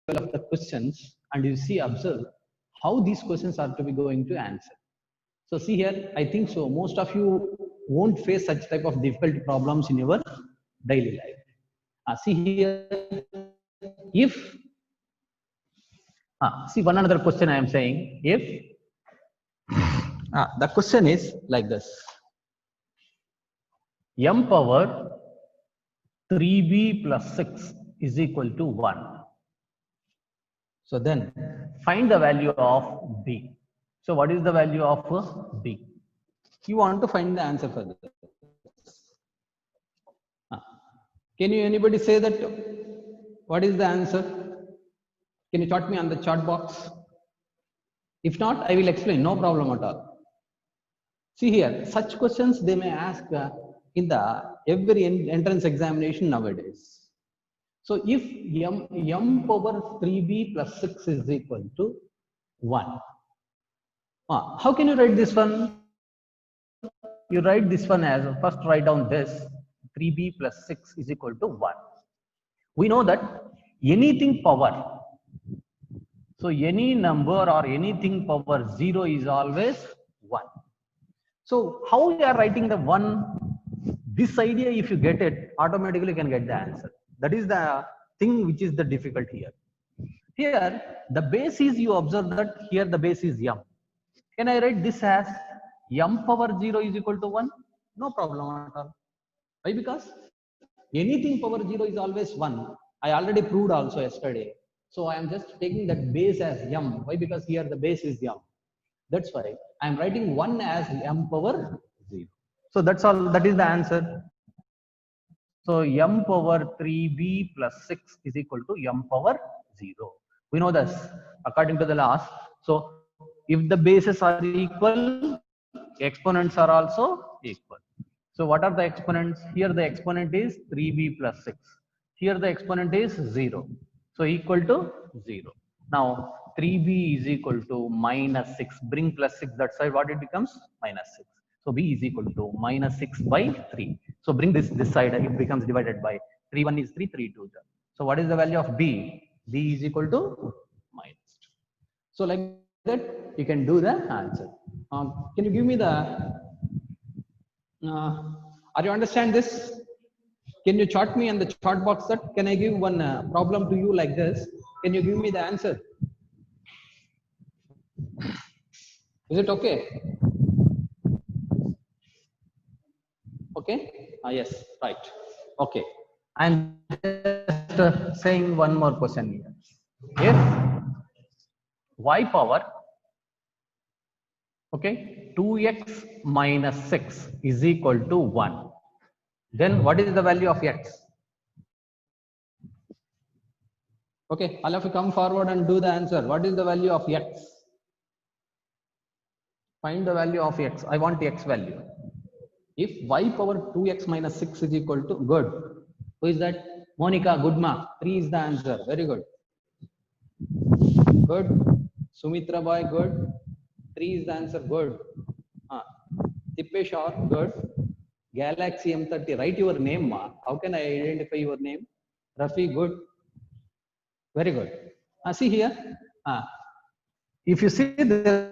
of the questions and you see, observe how these questions are to be going to answer. So see here, I think so most of you won't face such type of difficult problems in your daily life. See here, if see one another question I am saying, if the question is like this: m power 3b plus 6 is equal to 1. So then find the value of b. So what is the value of b? You want to find the answer for this. Can you anybody say that what is the answer? Can you chart me on the chart box? If not, I will explain, no problem at all. See here, such questions they may ask in the every entrance examination nowadays. So if m power 3b plus 6 is equal to 1, how can you write this one? You write this one as, first write down this 3b plus 6 is equal to 1. We know that anything power, so any number or anything power 0 is always 1. So how we are writing the 1? This idea, if you get it, automatically you can get the answer. That is the thing which is the difficult here. Here, the base is, you observe that here the base is m. Can I write this as m power 0 is equal to 1? No problem at all. Why? Because anything power 0 is always 1. I already proved also yesterday. So I am just taking that base as m. Why? Because here the base is m. That's why I am writing 1 as m power 0. So that's all. That is the answer. So m power 3b plus 6 is equal to m power 0. We know this according to the laws. So if the bases are equal, exponents are also equal. So what are the exponents? Here the exponent is 3b plus 6. Here the exponent is 0. So equal to 0. Now 3b is equal to minus 6. Bring plus 6 that side, what it becomes? Minus 6. So b is equal to minus 6 by 3. So bring this side, it becomes divided by 3 1 is 3, 3 2 is 0. So what is the value of b? B is equal to minus 2. So like that you can do the answer. Can you give me the are you understand this? Can you chart me on the chart box that? Can I give one problem to you like this? Can you give me the answer? Is it okay? Okay? Yes, right. Okay. I'm just saying one more question here. If y power, okay, 2x minus 6 is equal to 1, then what is the value of x? Okay, all of you come forward and do the answer. What is the value of x? Find the value of x. I want the x value. If y power 2x minus 6 is equal to, good. Who is that? Monica, good mark. 3 is the answer. Very good. Good. Sumitra boy, good. 3 is the answer. Good. Tippeshwar, good. Galaxy M30. Write your name, ma. How can I identify your name? Rafi, good. Very good. See here. If you see this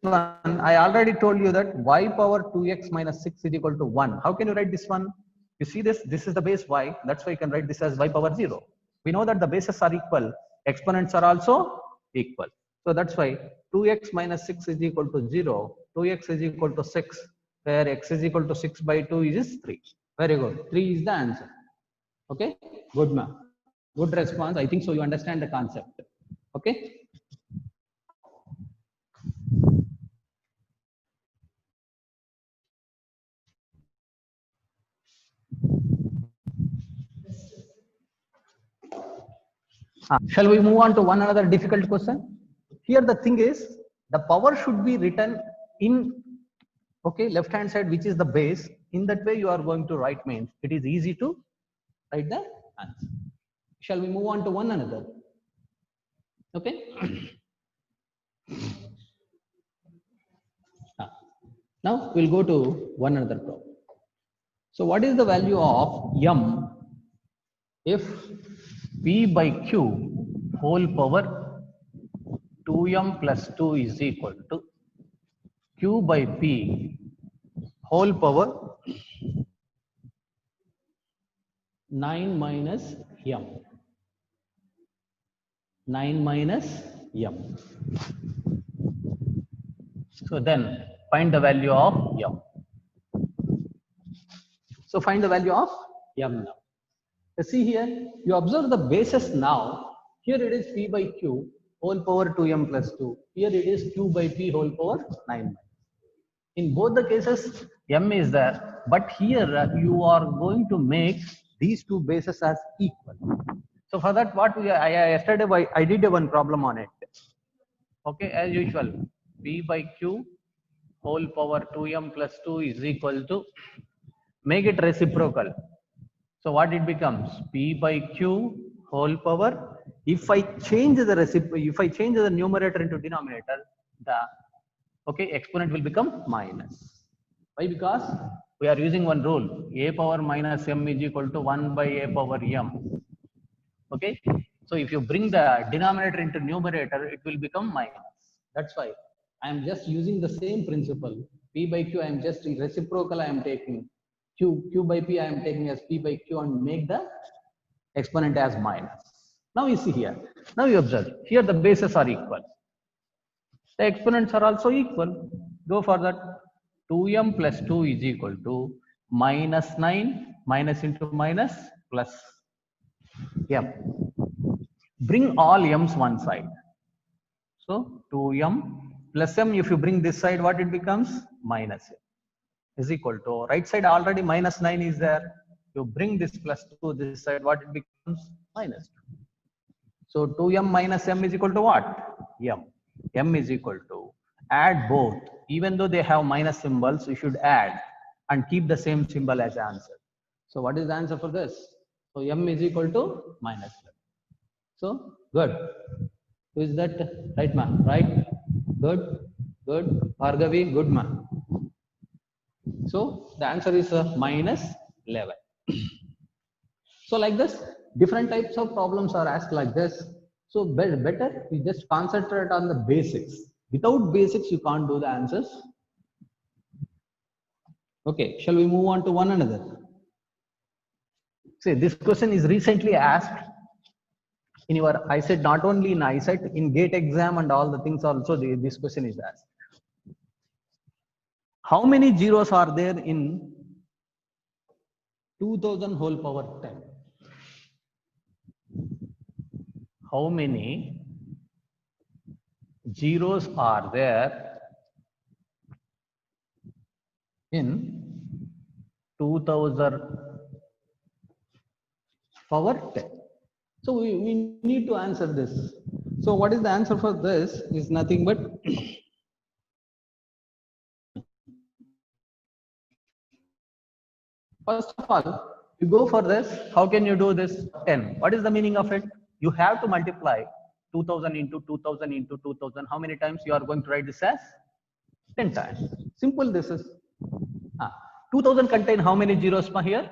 one, I already told you that y power 2x minus 6 is equal to 1. How can you write this one? You see this? This is the base y. That's why you can write this as y power 0. We know that the bases are equal. Exponents are also equal. So that's why 2x minus 6 is equal to 0. 2x is equal to 6. Where x is equal to 6 by 2 is 3. Very good. 3 is the answer. Okay. Good, ma'am. Good response. I think so. You understand the concept. Okay. Shall we move on to one another difficult question? Here the thing is, the power should be written in, okay, left hand side, which is the base. In that way you are going to write, means it is easy to write the answer. Shall we move on to one another? Okay. Now we'll go to one another problem. So what is the value of m if p by q whole power 2m plus 2 is equal to q by p whole power 9 minus m. 9 minus m. So then find the value of m. So find the value of m now. See here, you observe the bases now. Here it is p by q whole power 2m plus 2. Here it is q by p whole power 9. In both the cases, m is there, but here you are going to make these two bases as equal. So for that, what yesterday I did one problem on it. Okay, as usual, p by q whole power 2m plus 2 is equal to, make it reciprocal. So what it becomes? P by q whole power. If I change the numerator into denominator, the exponent will become minus. Why? Because we are using one rule: a power minus m is equal to 1 by a power m. Okay. So if you bring the denominator into numerator, it will become minus. That's why I am just using the same principle. P by q I am just reciprocal I am taking. Q by p I am taking as p by q and make the exponent as minus. Now you see here. Now you observe. Here the bases are equal. The exponents are also equal. Go for that. 2m plus 2 is equal to minus 9 minus into minus plus m. Bring all m's one side. So 2m plus m, if you bring this side, what it becomes? Minus m is equal to, right side already minus 9 is there. You bring this plus 2 this side, what it becomes? Minus 2. So 2m minus m is equal to what? M. M is equal to, add both. Even though they have minus symbols, you should add and keep the same symbol as answer. So what is the answer for this? So m is equal to minus 11. So good. Who is that? Right man, right? Good, good. Bhargavi, good man. So the answer is minus 11. So like this, different types of problems are asked like this. So better you just concentrate on the basics. Without basics, you can't do the answers. Okay, shall we move on to one another? See, this question is recently asked in your ICET, not only in ICET, in GATE exam and all the things also, this question is asked. How many zeros are there in 2000 whole power 10? How many zeros are there in 2000 power 10? So we need to answer this. So what is the answer for this is nothing but first of all, you go for this. How can you do this? 10. What is the meaning of it? You have to multiply 2000 into 2000 into 2000. How many times you are going to write this as? 10 times. Simple this is. 2000 contain how many zeros here?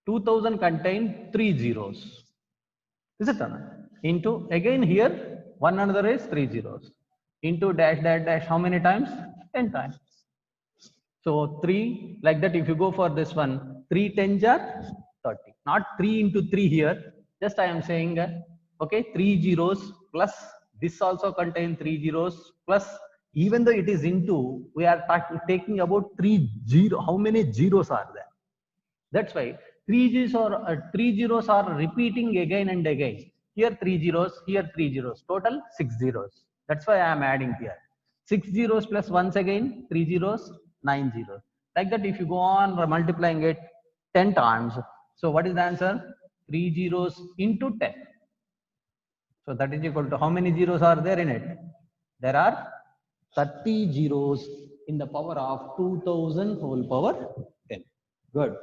2000 contain 3 zeros. Is it done? Into again here, one another is 3 zeros. Into dash dash dash, how many times? 10 times. So 3, like that, if you go for this one, 3 10s are 30. Not 3 into 3 here. Just I am saying, okay, 3 zeros plus this also contain 3 zeros plus, even though it is into, we are taking about 3 zero. How many zeros are there? That's why 3 zeros are repeating again and again. Here 3 zeros, here 3 zeros. Total 6 zeros. That's why I am adding here. 6 zeros plus once again 3 zeros, 9 zeros. Like that, if you go on multiplying it 10 times. So what is the answer? 3 zeros into 10. So that is equal to how many zeros are there in it? There are 30 zeros in the power of 2000 whole power 10. Good.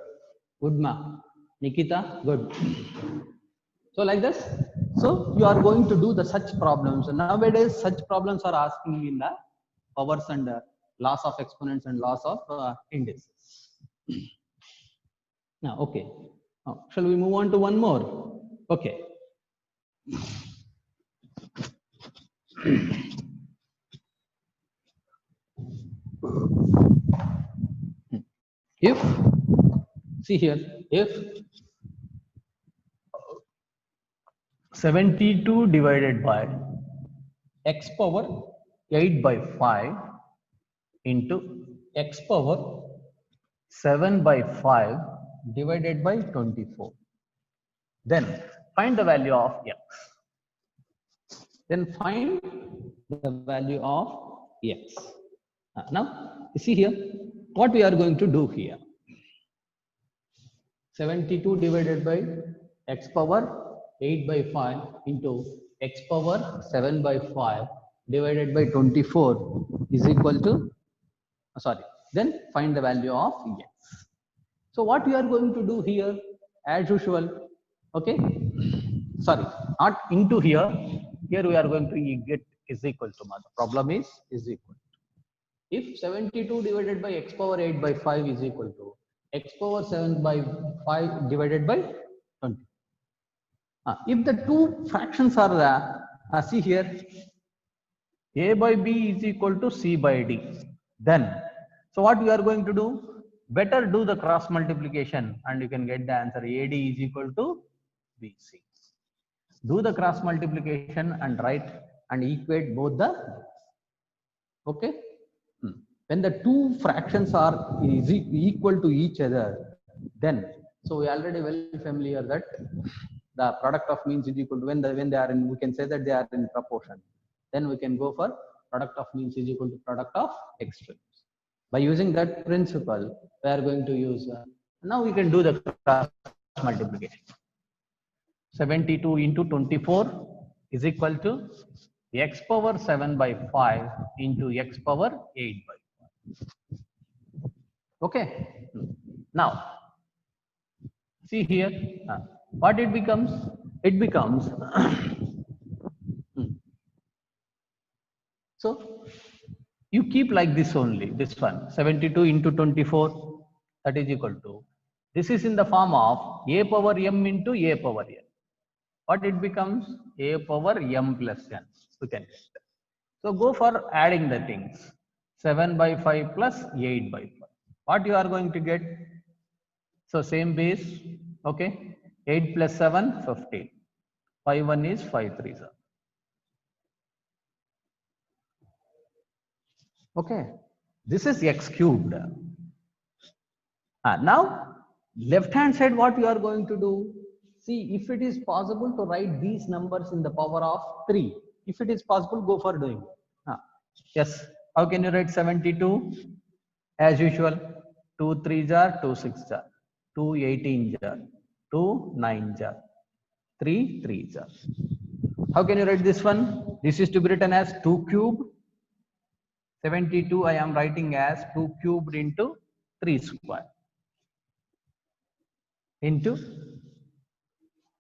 Good ma. Nikita, good. So like this. So you are going to do the such problems. Nowadays, such problems are asking in the powers and loss of exponents and loss of indices. Now, okay. Now, shall we move on to one more? Okay. If, see here, if 72 divided by x power 8 by 5 into x power 7 by 5, divided by 24, then find the value of x. then find the value of x. Now, you see here, what we are going to do here. 72 divided by x power 8 by 5 into x power 7 by 5 divided by 24 is equal to, sorry, then find the value of x. So what we are going to do here, as usual, okay, sorry, not into here, here we are going to get is equal to, the problem is equal to. If 72 divided by x power 8 by 5 is equal to x power 7 by 5 divided by 20. If the two fractions are, see here, A by B is equal to C by D. Then, so what we are going to do? Better do the cross multiplication and you can get the answer AD is equal to BC. Do the cross multiplication and write and equate both the, okay. When the two fractions are equal to each other, then, so we already well familiar that the product of means is equal to, when they are in, we can say that they are in proportion. Then we can go for product of means is equal to product of extremes. By using that principle, we are going to use, now we can do the cross multiplication. 72 into 24 is equal to x power 7 by 5 into x power 8 by 5. Okay. Now, see here, what it becomes? It becomes, so you keep like this only, this one, 72 into 24, that is equal to, this is in the form of a power m into a power n. What it becomes? A power m plus n. We can get. So go for adding the things. 7 by 5 plus 8 by 5. What you are going to get? So same base. Okay. 8 plus 7, 15. 5 1 is 5 3 7. Okay. This is x cubed. Now, left hand side, what you are going to do? See, if it is possible to write these numbers in the power of 3, if it is possible, go for doing it. Yes. How can you write 72? As usual, 2 3s are 2 6s are 2 18s are 2 9s are 3 3s are. How can you write this one? This is to be written as 2 cubed. 72 I am writing as 2 cubed into 3 square. Into,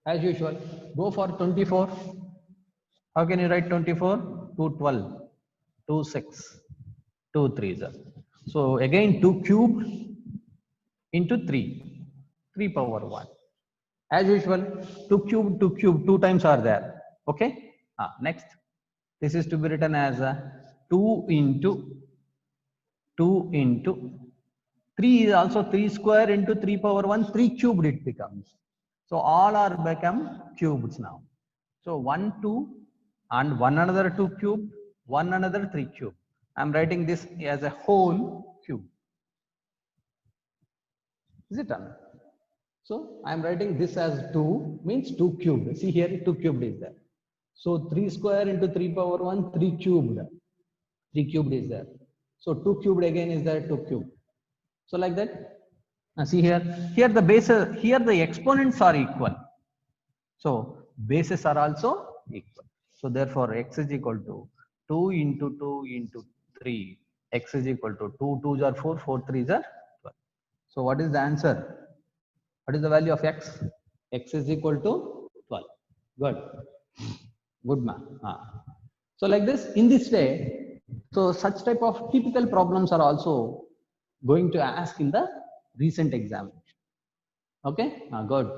as usual, go for 24. How can you write 24? 2 12, 2 6, 2 3s. So again 2 cubed into 3, 3 power 1. As usual, 2 cubed, 2 cubed, 2 times are there. Okay. Next, this is to be written as 2 into 3 is also 3 square into 3 power 1, 3 cubed it becomes. So all are become cubes now. So 1 2 and one another 2 cubed, one another 3 cubed. I am writing this as a whole cube. Is it done? So I am writing this as 2 means 2 cubed. See here 2 cubed is there. So 3 square into 3 power 1, 3 cubed. 3 cubed is there. So 2 cubed again is there, 2 cubed. So like that. Now see here the bases, here the exponents are equal. So bases are also equal. So therefore x is equal to 2 into 2 into 3. X is equal to 2 2s are 4, 4 3s are 12. So what is the answer? What is the value of x? X is equal to 12. Good. Good man. So like this, in this way, so such type of typical problems are also going to ask in the recent examination. Okay. Good.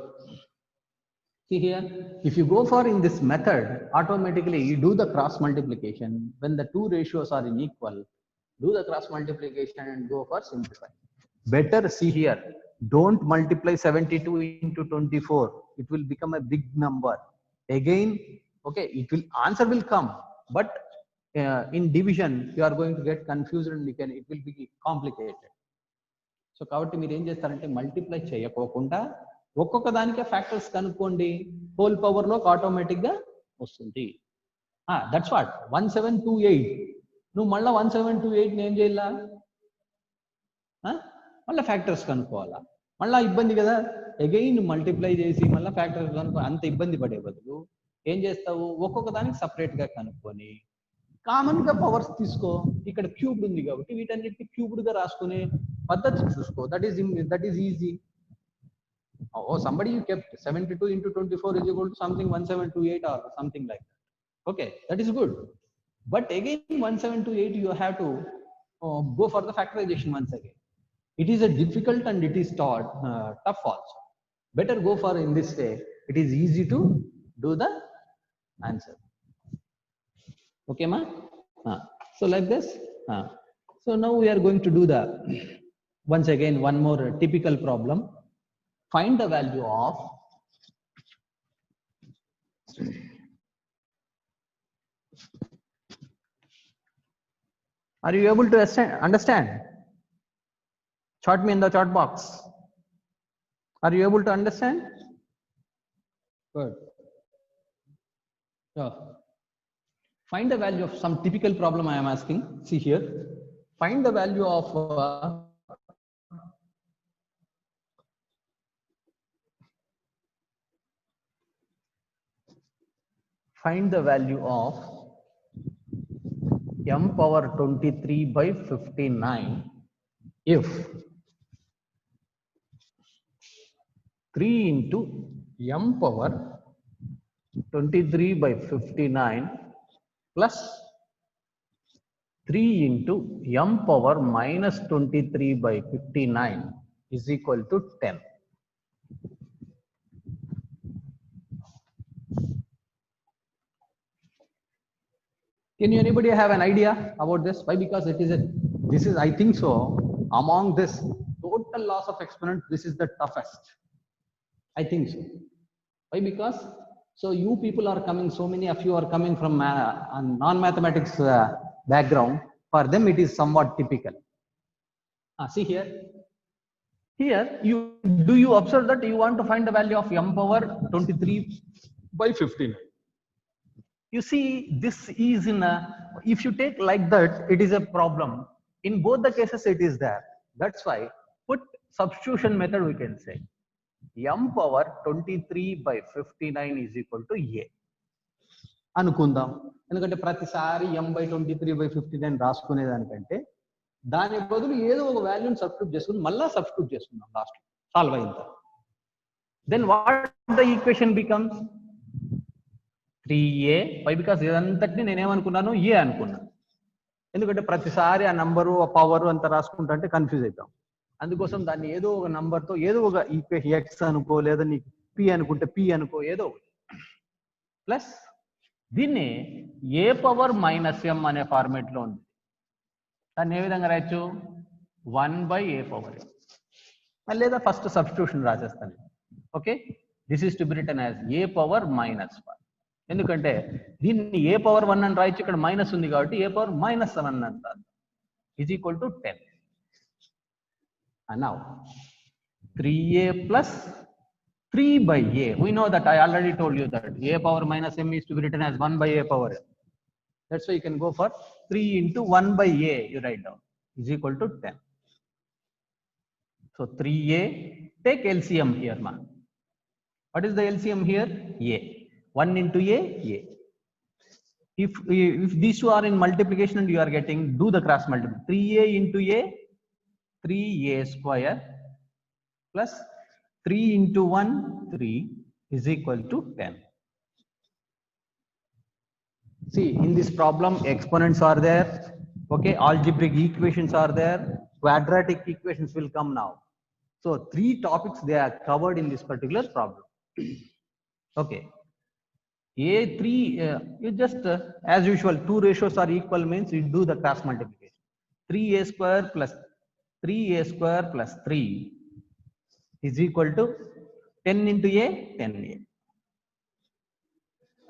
See here, if you go for in this method, automatically you do the cross multiplication. When the two ratios are unequal, do the cross multiplication and go for simplifying. Better see here. Don't multiply 72 into 24. It will become a big number. Again, okay, answer will come, but in division you are going to get confused and it will be complicated. So కాబట్టి మీరు ఏం చేస్తారంటే multiply చేయకోకుండా ఒక్కొక్క దానికే factors కనుక్కోండి, whole power లోకి automatic గా వస్తుంది. That's what 1728. నువ్వు మళ్ళీ 1728 ఏం చేయాలా, మళ్ళీ ఫ్యాక్టర్స్ కనుక్కోవాలా, మళ్ళీ ఇబ్బంది కదా. అగైన్ మల్టిప్లై చేసి మళ్ళీ ఫ్యాక్టర్స్ కనుక్కో, అంత ఇబ్బంది పడే బదులు ఏం చేస్తావు, ఒక్కొక్క దానికి సపరేట్ గా కనుక్కొని కామన్ గా పవర్స్ తీసుకో. ఇక్కడ క్యూబ్డ్ ఉంది కాబట్టి వీటన్నిటిని క్యూబ్డ్ గా రాసుకునే పద్ధతి చూసుకో. That is easy. Oh, somebody you kept 72 into 24 is equal to something 1728 or something like that. Okay, that is good. But again 1728 you have to go for the factorization once again. It is a difficult and it is tough also. Better go for in this way. It is easy to do the answer. Okay, ma? So like this. So now we are going to do the once again one more typical problem. Find the value of Are you able to understand? Chart me in the chart box. Are you able to understand? Good. So, find the value of some typical problem I am asking. See here. Find the value of find the value of m power 23 by 59 if 3 into m power 23 by 59 plus 3 into m power minus 23 by 59 is equal to 10. Can you anybody have an idea about this? Why? Because this is I think so, among this total loss of exponent, this is the toughest. I think so. Why? Because so you people are coming, so many of you are coming from non-mathematics background. For them it is somewhat typical. See here. Here do you observe that you want to find the value of m power 23 by 59. You see, this is in if you take like that, it is a problem. In both the cases, it is there. That's why put substitution method, we can say m power 23 by 59 is equal to a. అనుకుందాం, ఎందుకంటే ప్రతిసారి m by 23 by 59 రాసుకునే దానికంటే దాని బదులు ఏదో ఒక వాల్యూని సబ్స్టిట్యూట్ చేసుకుని మళ్ళా సబ్స్టిట్యూట్ చేసుకుందాం లాస్ట్ సాల్వ్ అయిన తర్వాత. Then what the equation becomes 3a. Why? Because ఇదంతటిని నేనేమనుకున్నాను, ఏ అనుకున్నాను. ఎందుకంటే ప్రతిసారి ఆ నంబరు ఆ పవర్ అంతా రాసుకుంటా అంటే కన్ఫ్యూజ్ అవుతాం. అందుకోసం దాన్ని ఏదో ఒక నంబర్తో ఏదో ఒక ఈక్వేషన్ ఎక్స్ అనుకో, లేదా నీకు పి అనుకుంటే పి అనుకో, ఏదో ప్లస్ దీన్ని ఏ పవర్ మైనస్ ఎం అనే ఫార్మేట్ లో ఉంది. దాన్ని ఏ విధంగా రాయొచ్చు, 1/a పవర్ ఎం, లేదా ఫస్ట్ సబ్స్టిట్యూషన్ రాసేస్తాను. Okay, this is to be written as a power minus 1. ఎందుకంటే దీన్ని ఏ పవర్ 1 అని రాయొచ్చు, ఇక్కడ మైనస్ ఉంది కాబట్టి ఏ పవర్ మైనస్ 1 అంటారు, is equal to 10. And now 3a plus 3/a. We know that I already told you that a power minus m is to be written as 1/a power m. That's why you can go for 3 into 1/a, you write down, is equal to 10. So 3a, take LCM here, ma. What is the LCM here? A. 1 into a. If these two are in multiplication and you are getting, do the cross multiplication. 3a into a, 3a square plus 3 into 1, 3 is equal to 10. See, in this problem, exponents are there. Okay, algebraic equations are there. Quadratic equations will come now. So 3 topics they are covered in this particular problem. Okay. A3, you just as usual, 2 ratios are equal means you do the cross multiplication. 3a square plus 3a square plus 3 is equal to 10 into a, 10a.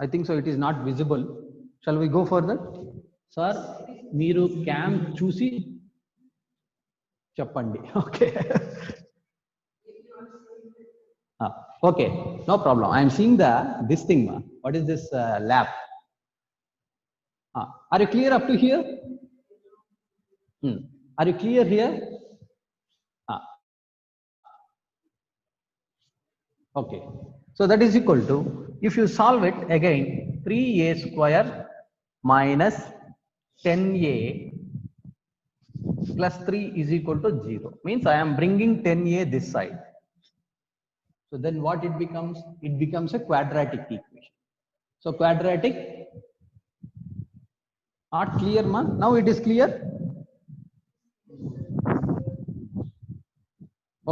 I think so it is not visible. Shall we go further? Sir, మీరు cam చూసి చెప్పండి. Okay. Okay, no problem. I am seeing this thing. What is this lab? Are you clear up to here? Are you clear here? Okay. So that is equal to, if you solve it again, 3a square minus 10a plus 3 is equal to 0. Means I am bringing 10a this side. So then what it becomes? It becomes a quadratic equation. So quadratic, not clear, man? Now it is clear?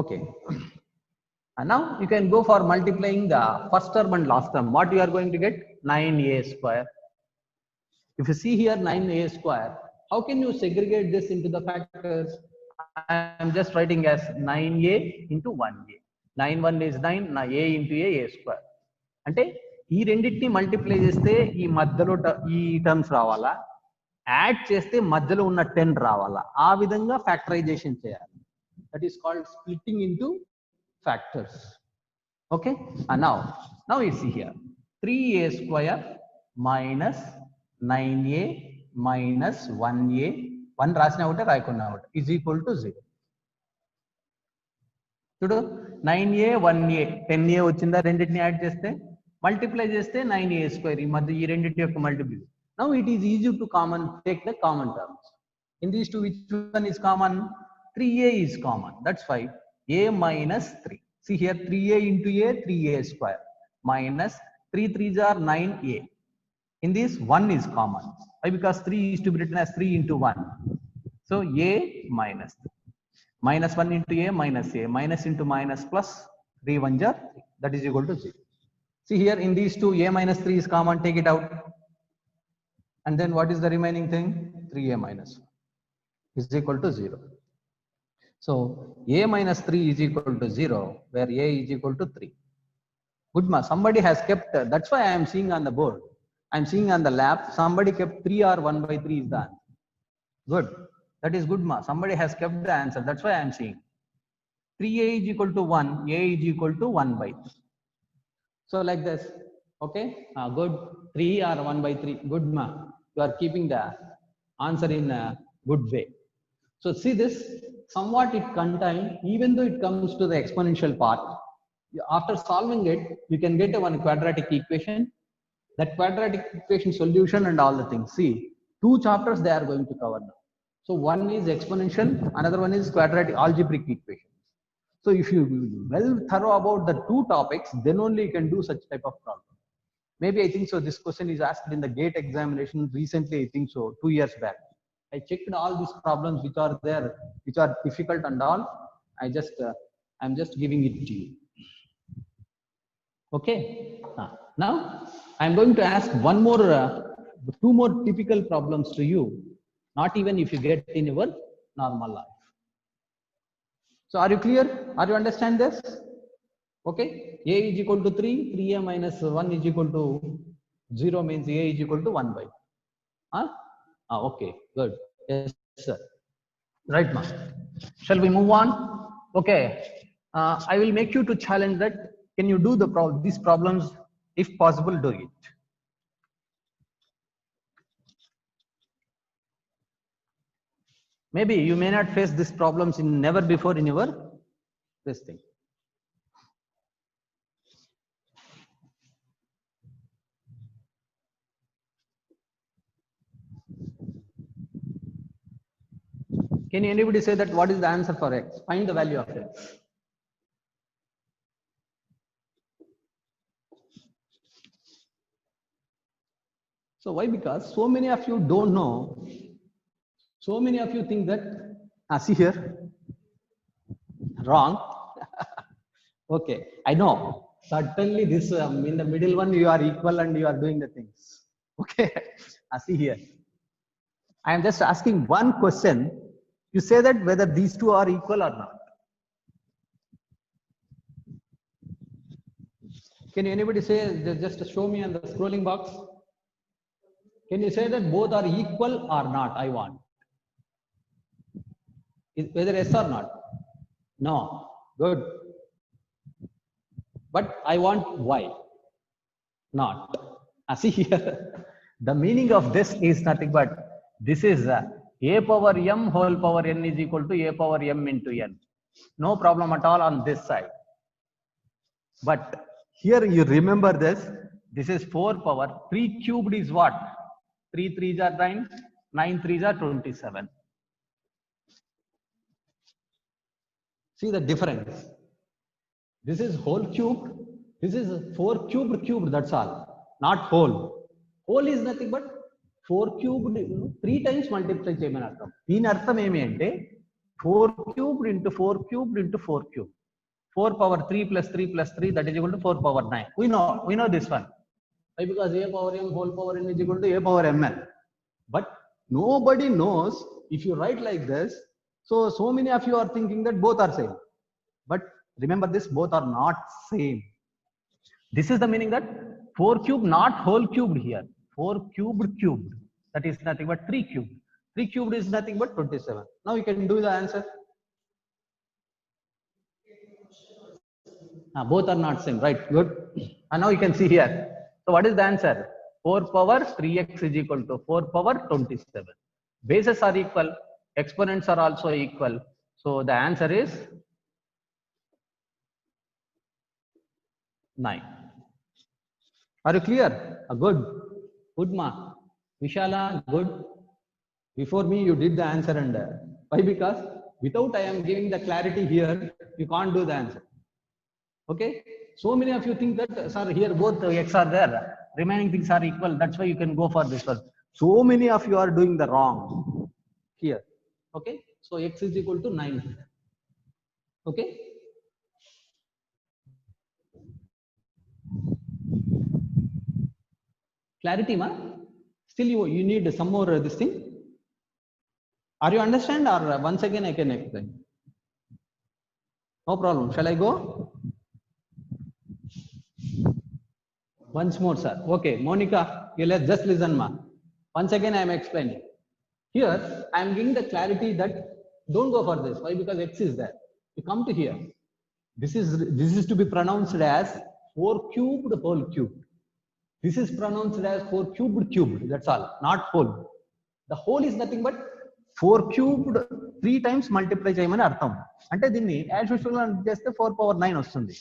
Okay. And now you can go for multiplying the first term and last term. What you are going to get? 9a square. If you see here 9a square, how can you segregate this into the factors? I am just writing as 9a into 1a. 9 1 is 9, now a into a square. అంటే ఈ రెండింటిని multiply చేస్తే ఈ మధ్యలో ఈ terms రావాలా, add చేస్తే మధ్యలో ఉన్న 10 రావాలా, ఆ విధంగా ఫ్యాక్టరైజేషన్ చేయాలి. That is called splitting into factors. Okay, and now you see here 3a square minus 9a minus 1a, 1 రాసిన ఒకటే రాయకుండా ఒకటి is equal to 0. చూడు 9a 1a 10a వచ్చిందా, రెండింటిని యాడ్ చేస్తే మల్టిప్లై చేస్తే 9a square, ఈ మధ్య ఈ రెండింటి యొక్క multiply. Now it is easy to take the common terms. In these two, which one is common? 3a is common. That's why a minus 3. See here 3a into a, 3a square minus 3 3s are 9a. In this 1 is common. Why? Because 3 is to be written as 3 into 1. So a minus 3. Minus 1 into a minus a. Minus into minus plus 3 1s are 3. That is equal to 0. See here in these two, a minus 3 is common. Take it out. And then what is the remaining thing? 3a minus 1 is equal to 0. So a minus 3 is equal to 0, where a is equal to 3. Good ma, somebody has kept, that's why I am seeing on the board, I am seeing on the lab, somebody kept 3 or 1 by 3 is the answer. Good, that is good ma, somebody has kept the answer, that's why I am seeing. 3a is equal to 1, a is equal to 1 by 3. So like this, okay, good, 3 or 1 by 3, good ma, you are keeping the answer in a good way. So see this, somewhat it contains, even though it comes to the exponential part, after solving it, you can get one quadratic equation, that quadratic equation solution and all the things. See, 2 chapters they are going to cover now. So one is exponential, another one is quadratic algebraic equations. So if you well thorough about the 2 topics, then only you can do such type of problem. Maybe I think so this question is asked in the GATE examination recently, I think so 2 years back. I checked all these problems which are there, which are difficult and all. I'm just giving it to you. Okay. Now I'm going to ask 2 more typical problems to you. Not even if you get in your normal life. So are you clear? Are you understand this? Okay. A is equal to 3. 3a minus 1 is equal to 0 means a is equal to 1 by. Okay, good. Yes, sir. Right, ma'am. Shall we move on? Okay. I will make you to challenge that. Can you do these problems? If possible, do it. Maybe you may not face these problems never before in your this thing. Can anybody say that what is the answer for x? Find the value of x. So why? Because so many of you don't know. So many of you think that, see here, wrong. Okay, I know. Certainly this, in the middle one, you are equal and you are doing the things. Okay, see here. I am just asking one question. You say that whether these two are equal or not. Can anybody say, just show me on the scrolling box? Can you say that both are equal or not? I want. Whether yes or not? No. Good. But I want why? Not. See here. The meaning of this is nothing but this is a power m whole power n is equal to a power m into n. No problem at all on this side. But here you remember this. This is 4 power. 3 cubed is what? 3 3s are 9. 9 3s are 27. See the difference. This is whole cubed. This is 4 cubed. That's all. Not whole. Whole is nothing but 4 cubed 3 times multiply చేయమని అర్థం. దీని అర్థం ఏమి అంటే 4 cubed into 4 cubed into 4 cubed. 4 power 3 plus 3 plus 3 that is equal to 4 power 9. We know this one. Why? Because a power m whole power n is equal to a power mn. But nobody knows if you write like this. So many of you are thinking that both are same. But remember this, both are not same. This is the meaning that 4 cubed, not whole cubed here. 4 cubed. That is nothing but 3 cubed. 3 cubed is nothing but 27. Now you can do the answer. Both are not same, right? Good. And now you can see here. So what is the answer? 4 power 3x is equal to 4 power 27. Bases are equal. Exponents are also equal. So the answer is 9. Are you clear? Good. Good, ma. Vishala, good. Before me, you did the answer and why? Because without I am giving the clarity here, you can't do the answer. Okay. So many of you think that, sir, here both x are there. Remaining things are equal. That's why you can go for this one. So many of you are doing the wrong here. Okay. So x is equal to 9. Okay. Clarity, ma? Still you need some more this thing. Are you understand or once again I can explain? No problem. Shall I go? Once more, sir. Okay, Monica, you let's just listen, ma. Once again I am explaining. Here I am giving the clarity that don't go for this. Why? Because x is there. You come to here. This is to be pronounced as 4 cubed whole cubed. This is pronounced as 4 cubed. That's all. Not whole. The whole is nothing but 4 cubed 3 times multiply చేయమని అర్థం. అంటే దీన్ని as usual చేస్తే 4 power 9 వస్తుంది.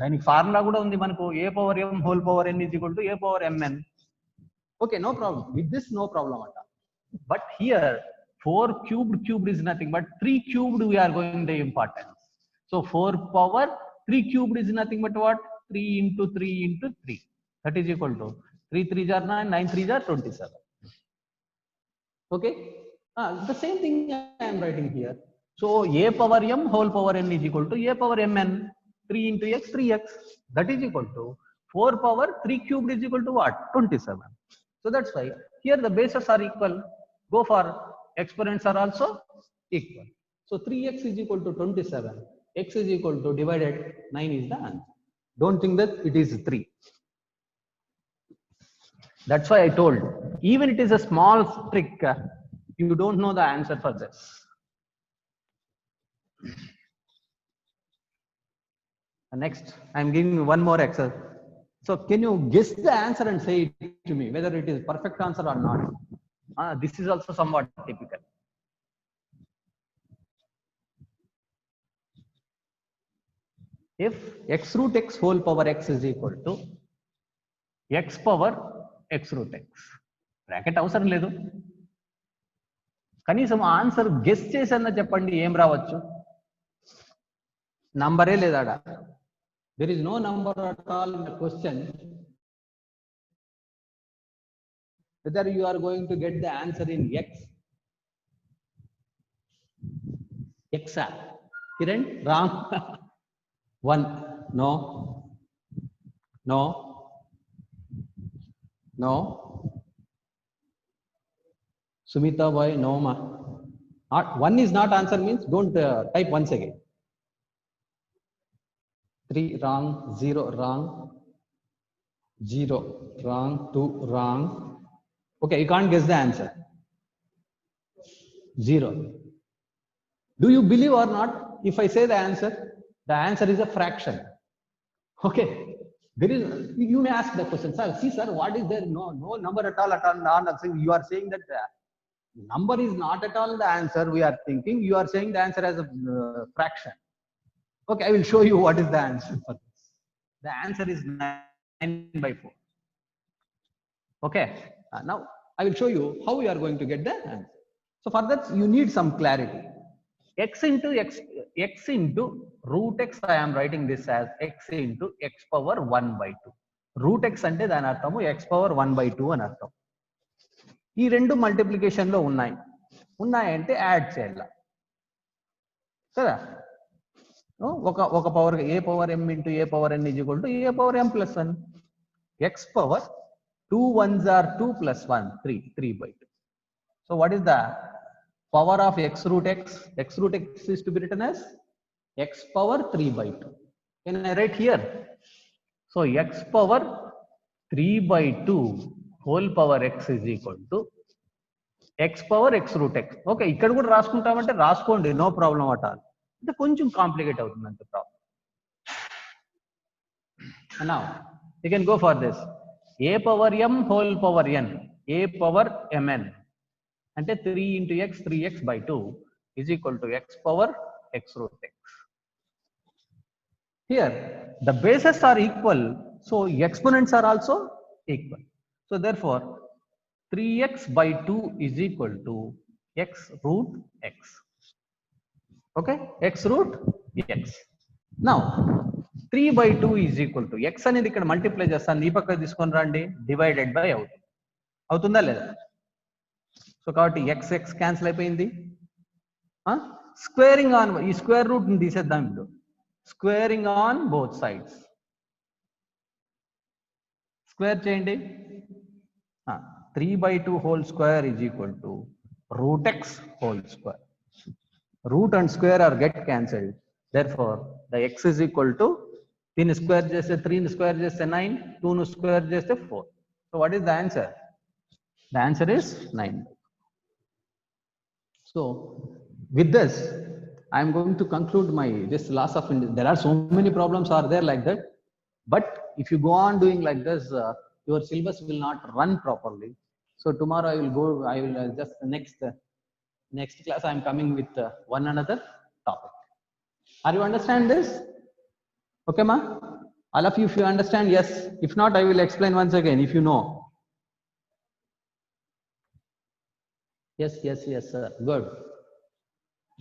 దానికి formula కూడా ఉంది మనకు a power m whole power n is equal to a power mn. Okay, no problem. With this no problem at all. But here 4 cubed is nothing but 3 cubed we are going the importance. So 4 power 3 cubed is nothing but what? 3 into 3 into 3. That is equal to 3 3s are 9, 9 3s are 27. Okay. The same thing I am writing here. So a power m whole power n is equal to a power mn. 3 into x 3x. That is equal to 4 power 3 cubed is equal to what? 27. So that's why here the bases are equal. Go for exponents are also equal. So 3x is equal to 27. X is equal to divided 9 is the answer. Don't think that it is 3. That's why I told, even it is a small trick, you don't know the answer for this. Next, I am giving you one more exercise. So can you guess the answer and say it to me, whether it is perfect answer or not? This is also somewhat typical. If x root x whole power x is equal to x power x root x. Bracket అవసరం లేదు. కనీసం answer guess చేసన్నా చెప్పండి ఏం రావచ్చు. నంబరే లేదాడా. There is no number at all in the question. Whether you are going to get the answer in x. X. Kiran, wrong. 1. No. No. No. Sumita boy, no ma. 1 is not answer means don't type once again. 3 wrong, 0 wrong, 0 wrong, 2 wrong. Okay, you can't guess the answer. 0. Do you believe or not? If I say the answer is a fraction. Okay, there is, you may ask the question, sir, see sir, what is there? No number at all. You are saying that number is not at all the answer we are thinking. You are saying the answer as a fraction. Okay, I will show you what is the answer for this. The answer is 9/4. Okay, now I will show you how we are going to get the answer. So for that you need some clarity. X into root x, I am writing this as x into x power 1/2. Root x అంటే దాని అర్థము x power 1/2 అని అర్థం. ఈ రెండు multiplication లో ఉన్నాయంటే add చేయాలి కదా. ఒక power a power m into a power n is equal to a power m plus 1. X power 2 1s are 2 plus 1 3/2. So what is the power of x root x? X root x is to be written as x power 3/2. Can I write here? So x power 3/2 whole power x is equal to x power x root x. Okay, ఇక్కడ కూడా రాసుకుంటామంటే రాసుకోండి, no problem at all. అంటే కొంచెం complicate అవుతుంది అంతే problem. Now you can go for this. A power m whole power n, a power mn అంటే 3 into x 3x/2 is equal to x power x root x. Here the bases are equal, so exponents are also equal. So therefore 3x/2 is equal to x root x. Okay, x root x. Now 3/2 is equal to x అనేది ఇక్కడ multiply చేస్తాను, ఈ పక్క తీసుకొని రండి, divided by అవుతుందా లేదా? So కాబట్టి ఎక్స్ ఎక్స్ క్యాన్సిల్ అయిపోయింది. స్క్వేరింగ్ ఆన్, ఈ స్క్వేర్ రూట్ ని తీసేద్దాం ఇప్పుడు. Squaring on both sides, square చేయండి. 3/2 whole square is equal to root x whole square. Root and square are get cancelled. Therefore the x is equal to 3 square చేస్తే 3 square చేస్తే 9, 2 square చేస్తే 4. So what is the answer? The answer is 9. So with this I am going to conclude my this loss of indices. There are so many problems are there like that, but if you go on doing like this, your syllabus will not run properly. So tomorrow I will just next class I am coming with one another topic. Are you understand this? Okay ma, all of you, if you understand, yes. If not, I will explain once again if you know. Yes sir, good.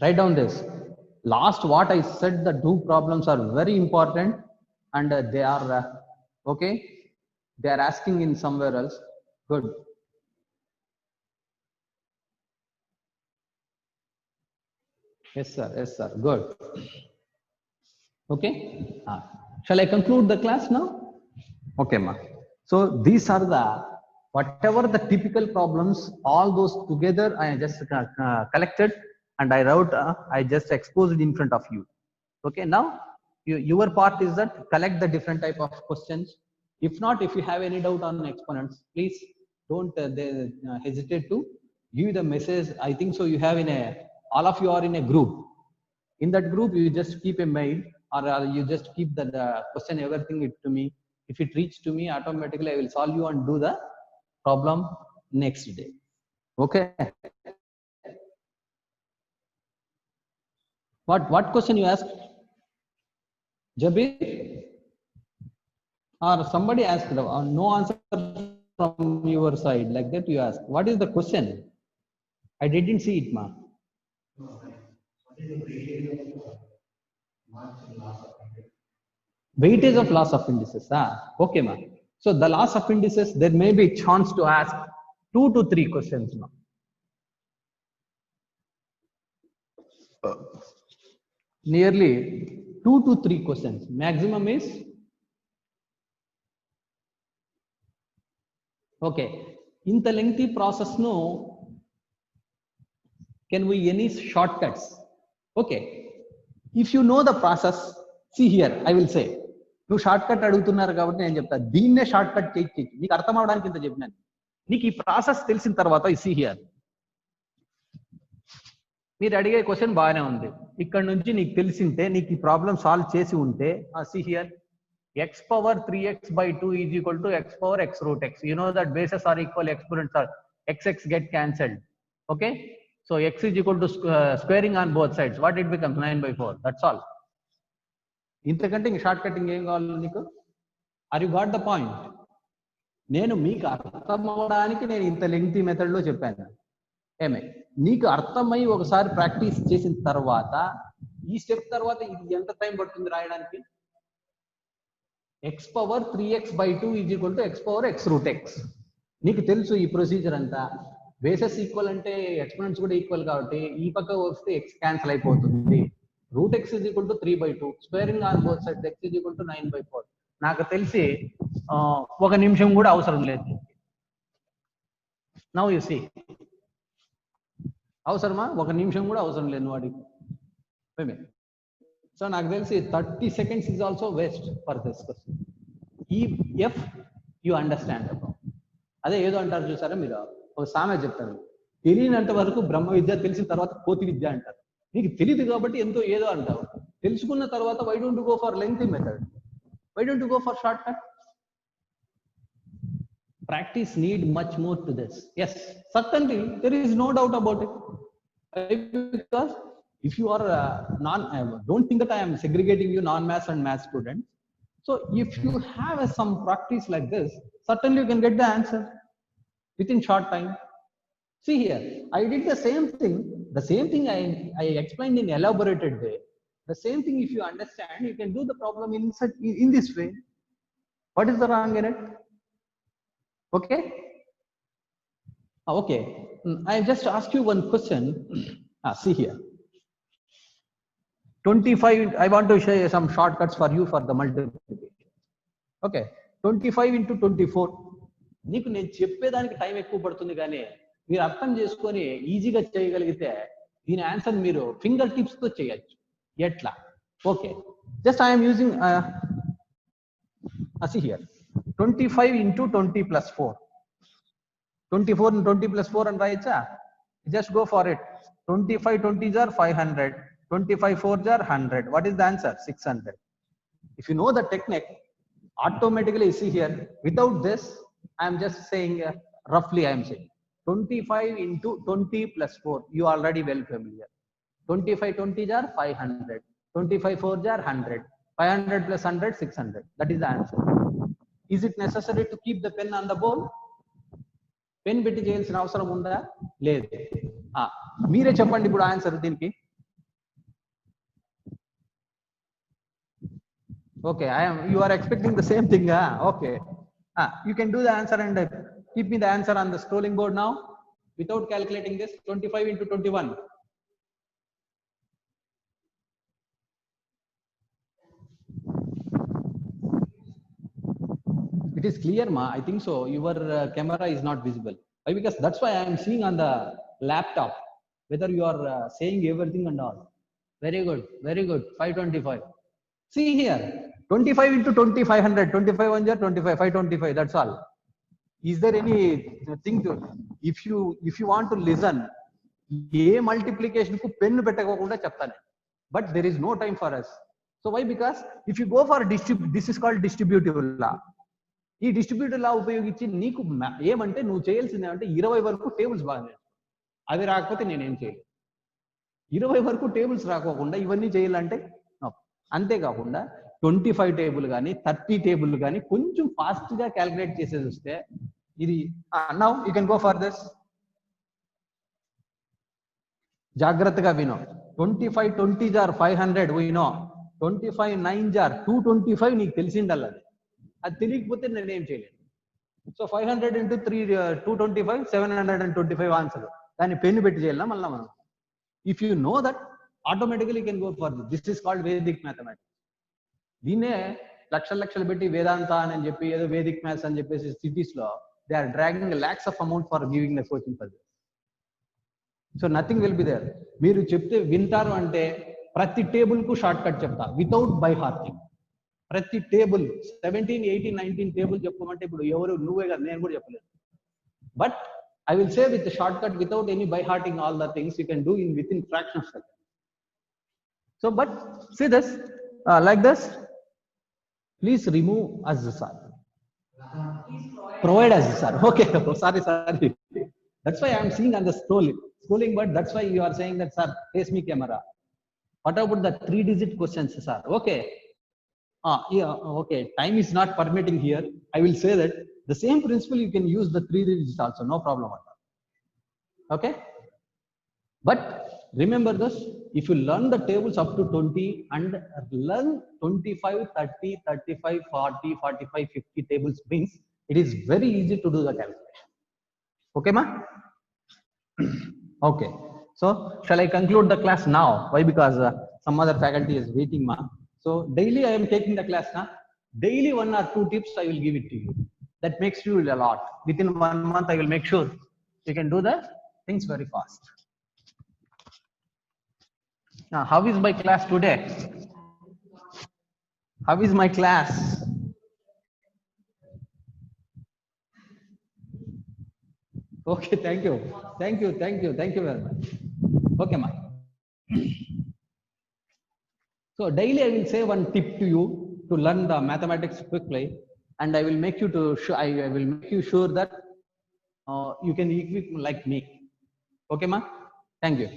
Write down this. Last what I said, the two problems are very important, and they are okay, they are asking in somewhere else. Good. Yes sir, good. Okay, shall I conclude the class now? Okay ma. So these are the whatever the typical problems, all those together I just collected and I wrote, I just exposed in front of you. Okay, now your part is that collect the different type of questions. If not, if you have any doubt on exponents, please don't hesitate to give the message. I think so you have all of you are in a group. In that group you just keep a mail, or you just keep the question, everything it to me. If it reach to me, automatically I will solve you and do the problem next day. Okay, what question you asked, Jabir, or somebody asked, no answer from your side like that you asked? What is the question? I didn't see it ma. Weightage of loss of indices. Okay ma. So the loss of indices, there may be chance to ask 2 to 3 questions now. Nearly 2 to 3 questions. Maximum is okay. In the lengthy process no can we any shortcuts? Okay, if you know the process, see here, I will say, నువ్వు short cut అడుగుతున్నారు కాబట్టి నేను చెప్తా, దీన్నే short cut చేయి, నీకు అర్థం అవడానికి ఇంత చెప్పినాను. నీకు ఈ ప్రాసెస్ తెలిసిన తర్వాత see here, మీరు అడిగే క్వశ్చన్ బాగానే ఉంది, ఇక్కడ నుంచి నీకు తెలిసింటే, నీకు ఈ ప్రాబ్లం సాల్వ్ చేసి ఉంటే, see here, x power 3x by 2 is equal to x power x root x. You know that bases are equal, exponents are x get cancelled. Okay, so x is equal to squaring on both sides. What it becomes? 9 by 4. That's all. ఇంతకంటే ఇంక short cutting ఏం కావాలి నీకు? Are you got the point? నేను మీకు అర్థం అవ్వడానికి నేను ఇంత లెంగ్తీ మెథడ్లో చెప్పాను. ఏమే నీకు అర్థమై ఒకసారి ప్రాక్టీస్ చేసిన తర్వాత, ఈ స్టెప్ తర్వాత ఇది ఎంత టైం పడుతుంది రాయడానికి? x power 3x by 2 is equal to x power x root x. నీకు తెలుసు ఈ ప్రొసీజర్ అంతా. బేసెస్ ఈక్వల్ అంటే ఎక్స్పోనెంట్స్ కూడా ఈక్వల్ కాబట్టి ఈ పక్క వస్తే x క్యాన్సిల్ అయిపోతుంది. Root x is equal to 3 by 2. Squaring on both sides x is equal to 9 by 4. నాకు తెలిసి ఒక నిమిషం కూడా అవసరం లేదు. నౌ యు సీ, అవసరమా? ఒక నిమిషం కూడా అవసరం లేదు వాడికి. సో నాకు తెలిసి 30 seconds is also waste for this question. If you understand about, అదే ఏదో అంటారు చూసారా మీరు, ఒక సామెత చెప్తారు, తెలియనంత వరకు బ్రహ్మ విద్య, తెలిసిన తర్వాత కోతి విద్య అంటారు. నీకు తెలియదు కాబట్టి ఎంతో ఏదో అంటావు, తెలుసుకున్న తర్వాత why don't you go for lengthy method? Why don't you go for shortcut? Practice need much more to this. Yes, certainly there is no doubt about it. Because if you are don't think that I am segregating you non-maths and math students. So if you have some practice like this, certainly you can get the answer within short time. See here, I did the same thing. The same thing I explained in elaborated way. The same thing, if you understand, you can do the problem in this way. What is the wrong in it? Okay? Okay. I just ask you one question. See here. 25, I want to share some shortcuts for you for the multiplication. Okay, 25 into 24. నీకు నేను చెప్పేదానికి time ఎక్కువ పడుతుంది, కానీ మీరు అర్థం చేసుకొని ఈజీగా చేయగలిగితే దీని ఆన్సర్ మీరు ఫింగర్ టిప్స్ తో చేయొచ్చు. ఎట్లా? Okay, just I'm using see here, 25 into 20 plus 4. 24 and 20 plus 4 and రాయచ్చా? Just go for it. 25 20s are 500. 25 4s are 100. What is the answer? 600. If you know the technique, automatically see here, without this, I am just saying, roughly I am saying, 25 into 20 plus 4, you already well familiar. 25 20s are 500. 25 4s are 100. 500 plus 100, 600. That is the answer. Is it necessary to keep the pen on the board? Pen పెట్టి చేయాల్సిన అవసరం ఉందా? లేదు. మీరే చెప్పండి ఇప్పుడు answer దీనికి. Okay, you are expecting the same thing. Okay, you can do the answer and keep me the answer on the scrolling board now without calculating this. 25 into 21. It is clear, ma? I think so. Your camera is not visible. Why? Because that's why I am seeing on the laptop whether you are saying everything and all. Very good, very good. 525. See here, 25 into 20, 500. 25 1 jar 25, 525. That's all. Is there any thing to? If you want to listen, A multiplication కు pen పెట్టకోకుండా చెప్తాను. But there is no time for us. So why? Because if you go for this is called distributive law. ఈ distributive లా ఉపయోగించి నీకు ఏమంటే నువ్వు చేయాల్సింది ఏమంటే 20 వరకు టేబుల్స్ బాగా, అవి రాకపోతే నేనేం చేయలేదు. 20 వరకు టేబుల్స్ రాకోకుండా ఇవన్నీ చేయాలంటే అంతేకాకుండా 25 టేబుల్ కానీ 30 టేబుల్ కానీ కొంచెం ఫాస్ట్ గా క్యాలిక్యులేట్ చేసేది వస్తే ఇది. Now you can go for this. జాగ్రత్తగా వినో. 25 20 జార్ 500 వినో. 25 9 జార్ 225 నీకు తెలిసిందల్లా, అది తెలియకపోతే నేనేం చేయలేదు. So 500 into 3 225 725 answer. దాన్ని పెన్ను పెట్టి చేయాలా మళ్ళీ మనం. If you know that, automatically can go for this. This is called Vedic mathematics. దీన్నే లక్షలు పెట్టి వేదాంత అని చెప్పి ఏదో వేదిక్ మ్యాథ్స్ అని చెప్పేసి సిటీస్ లో they are dragging lakhs of amount for giving the coaching for this. So nothing will be there. మీరు చెప్తే వింటారు అంటే ప్రతి టేబుల్ కు షార్ట్ కట్ చెప్తా వితౌట్ బై హార్టింగ్. ప్రతి టేబుల్ 17, 18, 19 టేబుల్ చెప్పమంటే ఇప్పుడు ఎవరు నువ్వే కదా, నేను కూడా చెప్పలేదు. But I will say with the shortcut without any by hearting all the things you can do in within fraction of second. So, but see this like this. Please remove as sir. Provide as sir. Okay. Oh, sorry. That's why I am seeing on the scrolling, but that's why you are saying that sir, face me camera. What about the 3-digit questions, sir? Okay. Yeah. Okay. Time is not permitting here. I will say that. The same principle you can use the 3 digits also, no problem at all. Okay, but remember this, if you learn the tables up to 20 and learn 25, 30, 35, 40, 45, 50 tables means it is very easy to do the calculation. Okay ma? Okay, so shall I conclude the class now? Why? Because some other faculty is waiting ma. So daily I am taking the class now. Daily 1 or 2 tips I will give it to you. That makes you a lot. Within 1 month, I will make sure you can do the things very fast. Now, how is my class today? How is my class? Okay, thank you very much. Okay, ma. So daily I will say one tip to you to learn the mathematics quickly. And I will make you I will make you sure that you can equip like me. Okay, ma? Thank you.